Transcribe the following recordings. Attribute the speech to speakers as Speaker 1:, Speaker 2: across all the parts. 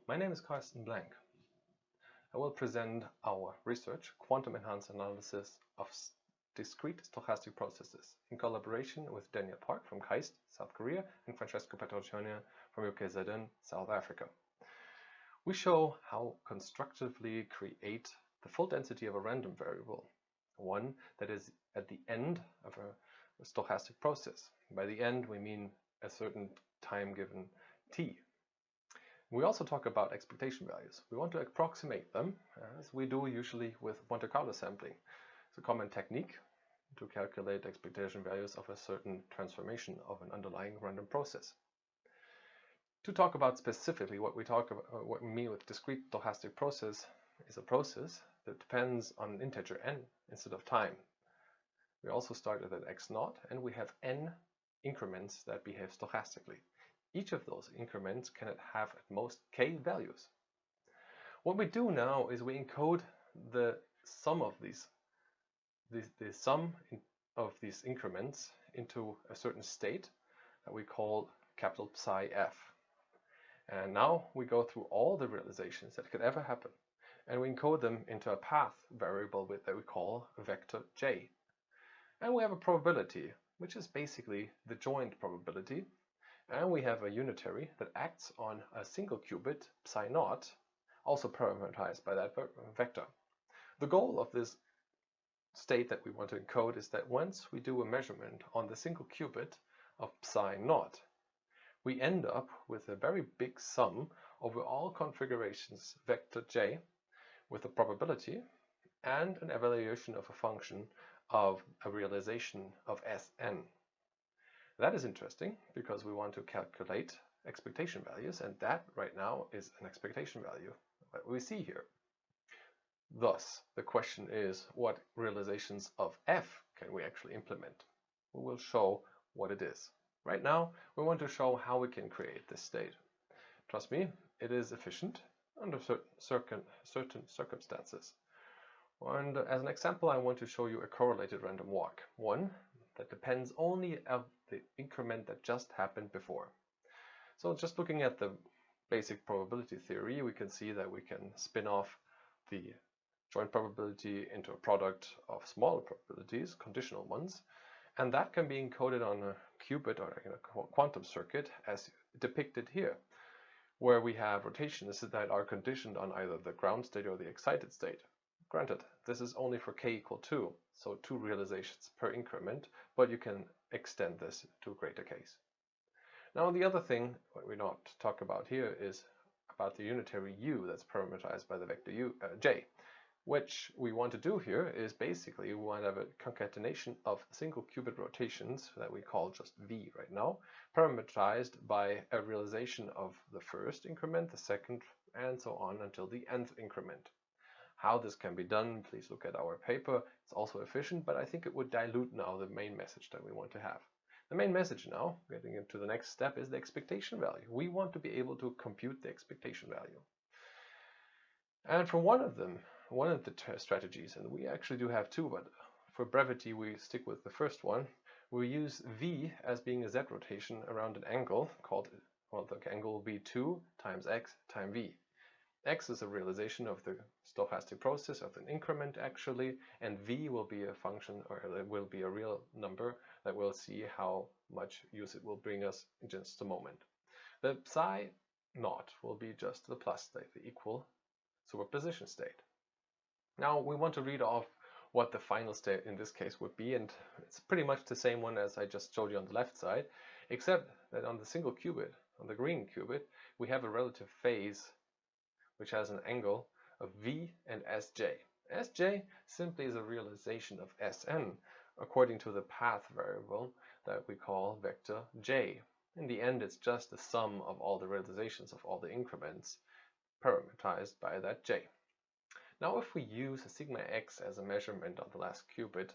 Speaker 1: My name is Carsten Blank. I will present our research, Quantum Enhanced Analysis of Discrete Stochastic Processes, in collaboration with Daniel Park from KAIST, South Korea, and Francesco Petrocione from UKZN, South Africa. We show how constructively create the full density of a random variable, one that is at the end of a stochastic process. By the end, we mean a certain time given t. We also talk about expectation values. We want to approximate them, as we do usually with Monte Carlo sampling. It's a common technique to calculate expectation values of a certain transformation of an underlying random process. To talk about specifically what we mean with discrete stochastic process is a process that depends on an integer n instead of time. We also started at x0 and we have n increments that behave stochastically. Each of those increments can have at most k values. What we do now is we encode the sum of these increments into a certain state that we call capital psi f. And now we go through all the realizations that could ever happen, and we encode them into a path variable that we call vector j. And we have a probability, which is basically the joint probability. And we have a unitary that acts on a single qubit, psi naught, also parameterized by that vector. The goal of this state that we want to encode is that once we do a measurement on the single qubit of psi naught, we end up with a very big sum over all configurations vector j with a probability and an evaluation of a function of a realization of Sn. That is interesting because we want to calculate expectation values, and that right now is an expectation value that we see here. Thus, the question is, what realizations of f can we actually implement? We will show what it is. Right now, we want to show how we can create this state. Trust me, it is efficient under certain circumstances. And as an example, I want to show you a correlated random walk, one that depends only on the increment that just happened before. So just looking at the basic probability theory, we can see that we can spin off the joint probability into a product of smaller probabilities, conditional ones, and that can be encoded on a qubit or in a quantum circuit as depicted here, where we have rotations that are conditioned on either the ground state or the excited state. Granted, this is only for k equal 2, so 2 realizations per increment, but you can extend this to greater case. Now the other thing what we not talk about here is about the unitary u that's parameterized by the vector j. Which we want to do here is basically we want to have a concatenation of single qubit rotations that we call just v right now, parameterized by a realization of the first increment, the second, and so on until the nth increment. How this can be done, please look at our paper. It's also efficient, but I think it would dilute now the main message that we want to have. The main message now, getting into the next step, is the expectation value. We want to be able to compute the expectation value. And for one of the strategies, and we actually do have two, but for brevity we stick with the first one, we use v as being a z rotation around an angle called, well, the angle will be 2 times x times v. X is a realization of the stochastic process of an increment actually, and v will be a function, or it will be a real number that we'll see how much use it will bring us in just a moment. The psi naught will be just the plus state, the equal superposition state. Now we want to read off what the final state in this case would be, and it's pretty much the same one as I just showed you on the left side, except that on the single qubit, on the green qubit, we have a relative phase which has an angle of v and sj. Sj simply is a realization of Sn according to the path variable that we call vector j. In the end, it's just the sum of all the realizations of all the increments parameterized by that j. Now if we use a sigma x as a measurement on the last qubit,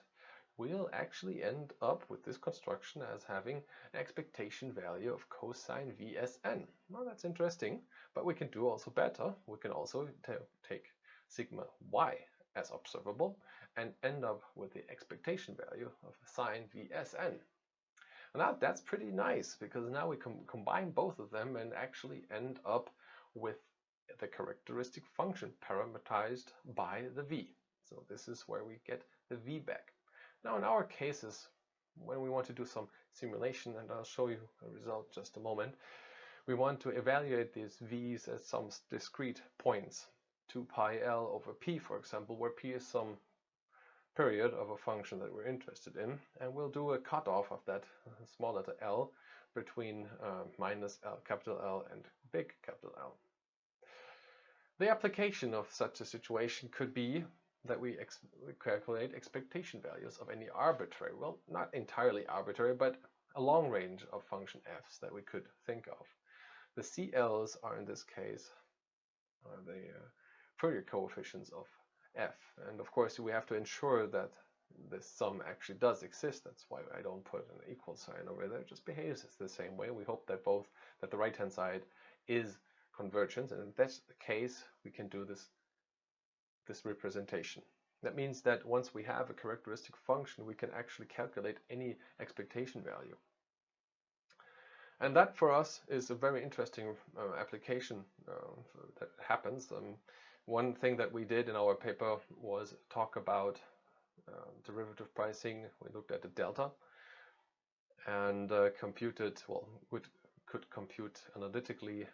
Speaker 1: we'll actually end up with this construction as having an expectation value of cosine Vsn. Well, that's interesting, but we can do also better. We can also take sigma y as observable and end up with the expectation value of sine Vsn. And that's pretty nice, because now we can combine both of them and actually end up with the characteristic function parameterized by the v. So this is where we get the v back. Now in our cases, when we want to do some simulation, and I'll show you a result in just a moment, we want to evaluate these v's as some discrete points, 2 pi l over p, for example, where p is some period of a function that we're interested in, and we'll do a cutoff of that small letter l between minus L, capital L, and big capital L. The application of such a situation could be that we calculate expectation values of any arbitrary, well, not entirely arbitrary, but a long range of function f's that we could think of. The CLs are in this case the Fourier coefficients of f, and of course we have to ensure that this sum actually does exist. That's why I don't put an equal sign over there. It just behaves the same way. We hope that the right hand side is convergent, and if that's the case, we can do this representation. That means that once we have a characteristic function, we can actually calculate any expectation value. And that for us is a very interesting application that happens. One thing that we did in our paper was talk about derivative pricing. We looked at the delta and computed, well, could compute analytically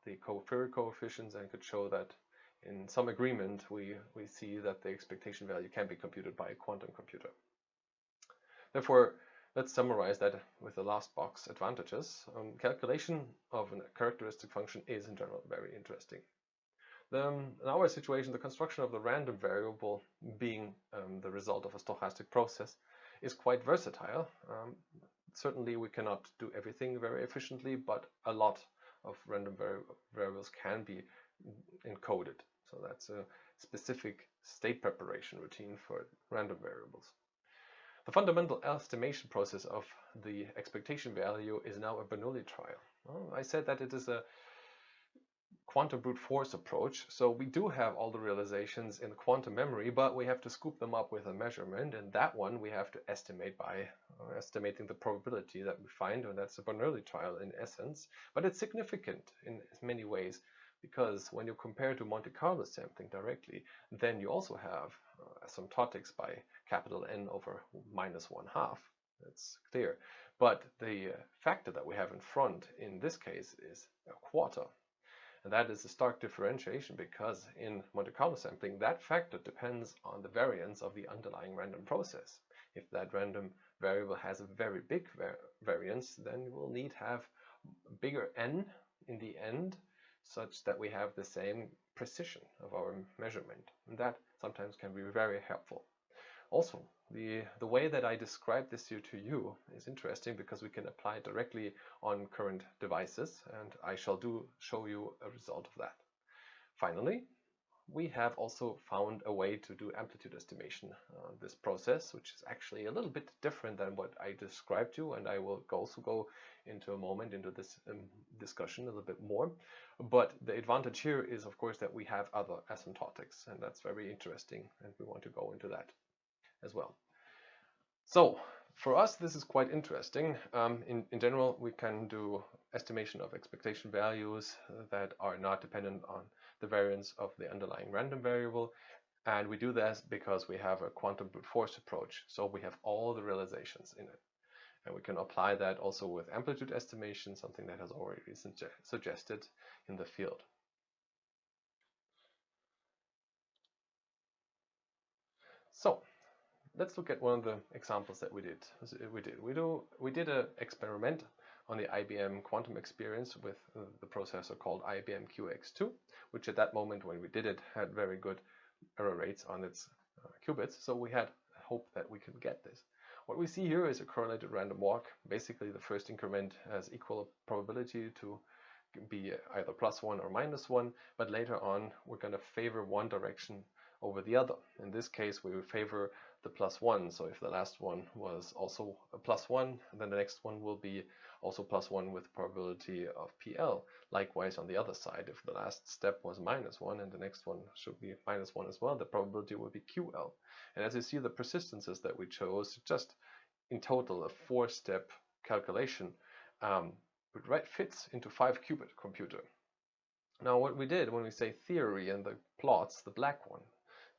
Speaker 1: the Fourier coefficients, and could show that in some agreement we see that the expectation value can be computed by a quantum computer. Therefore, let's summarize that with the last box advantages. Calculation of a characteristic function is in general very interesting. In our situation, the construction of the random variable being the result of a stochastic process is quite versatile. Certainly we cannot do everything very efficiently, but a lot of random variables can be encoded. So that's a specific state preparation routine for random variables. The fundamental estimation process of the expectation value is now a Bernoulli trial. Well, I said that it is a quantum brute force approach, so we do have all the realizations in the quantum memory, but we have to scoop them up with a measurement, and that one we have to estimate by estimating the probability that we find, and that's a Bernoulli trial in essence. But it's significant in many ways, because when you compare to Monte Carlo sampling directly, then you also have asymptotics by capital N over -1/2. That's clear. But the factor that we have in front in this case is a quarter. And that is a stark differentiation, because in Monte Carlo sampling, that factor depends on the variance of the underlying random process. If that random variable has a very big variance, then we will need to have bigger n in the end, such that we have the same precision of our measurement. And that sometimes can be very helpful. Also, the way that I describe this here to you is interesting, because we can apply it directly on current devices, and I shall show you a result of that. Finally, we have also found a way to do amplitude estimation on this process, which is actually a little bit different than what I described to you, and I will also go into a moment into this discussion a little bit more. But the advantage here is, of course, that we have other asymptotics, and that's very interesting, and we want to go into that as well. So for us, this is quite interesting. In general, we can do estimation of expectation values that are not dependent on the variance of the underlying random variable, and we do this because we have a quantum brute force approach, so we have all the realizations in it. And we can apply that also with amplitude estimation, something that has already been suggested in the field. So let's look at one of the examples that we did. We did an experiment on the IBM quantum experience with the processor called IBM QX2, which at that moment when we did it had very good error rates on its qubits. So we had hope that we could get this. What we see here is a correlated random walk. Basically, the first increment has equal probability to be either +1 or -1, but later on we're going to favor one direction over the other. In this case, we will favor the +1. So if the last one was also a +1, then the next one will be also +1 with probability of PL. Likewise, on the other side, if the last step was -1 and the next one should be -1 as well, the probability will be QL. And as you see, the persistences that we chose, just in total a 4-step calculation, fits into 5-qubit computer. Now what we did when we say theory and the plots, the black one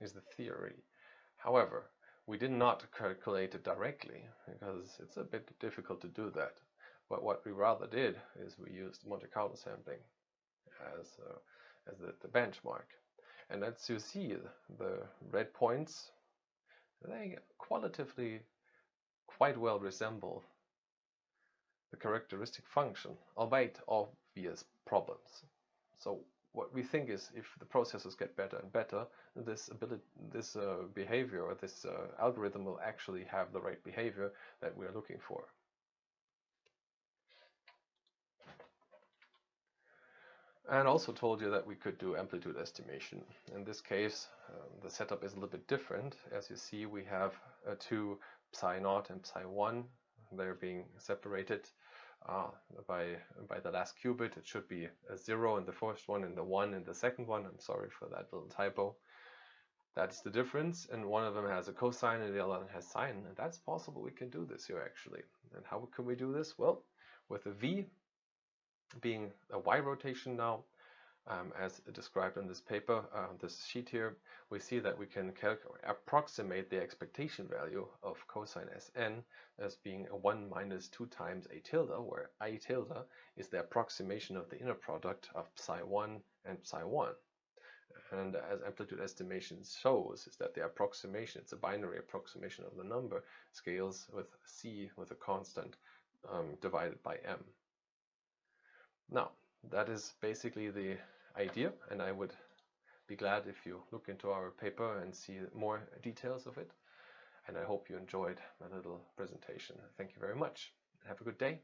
Speaker 1: is the theory. However, we did not calculate it directly because it's a bit difficult to do that. But what we rather did is we used Monte Carlo sampling as the benchmark. And as you see, the red points, they qualitatively quite well resemble the characteristic function, albeit obvious problems. So what we think is, if the processors get better and better, this behavior or this algorithm will actually have the right behavior that we are looking for. And also told you that we could do amplitude estimation. In this case, the setup is a little bit different. As you see, we have two psi0 and psi1. They're being separated by the last qubit. It should be a 0 in the first one and the 1 in the second one. I'm sorry for that little typo. That's the difference, and one of them has a cosine and the other one has sine, and that's possible. We can do this here actually. And how can we do this? Well, with a v being a y rotation now, as described in this paper, this sheet here, we see that we can approximate the expectation value of cosine Sn as being a 1 minus 2 times a tilde, where a tilde is the approximation of the inner product of psi1 and psi1. And as amplitude estimation shows, is that the approximation, it's a binary approximation of the number, scales with c with a constant divided by m. Now, that is basically the idea, and I would be glad if you look into our paper and see more details of it. And I hope you enjoyed my little presentation. Thank you very much. Have a good day.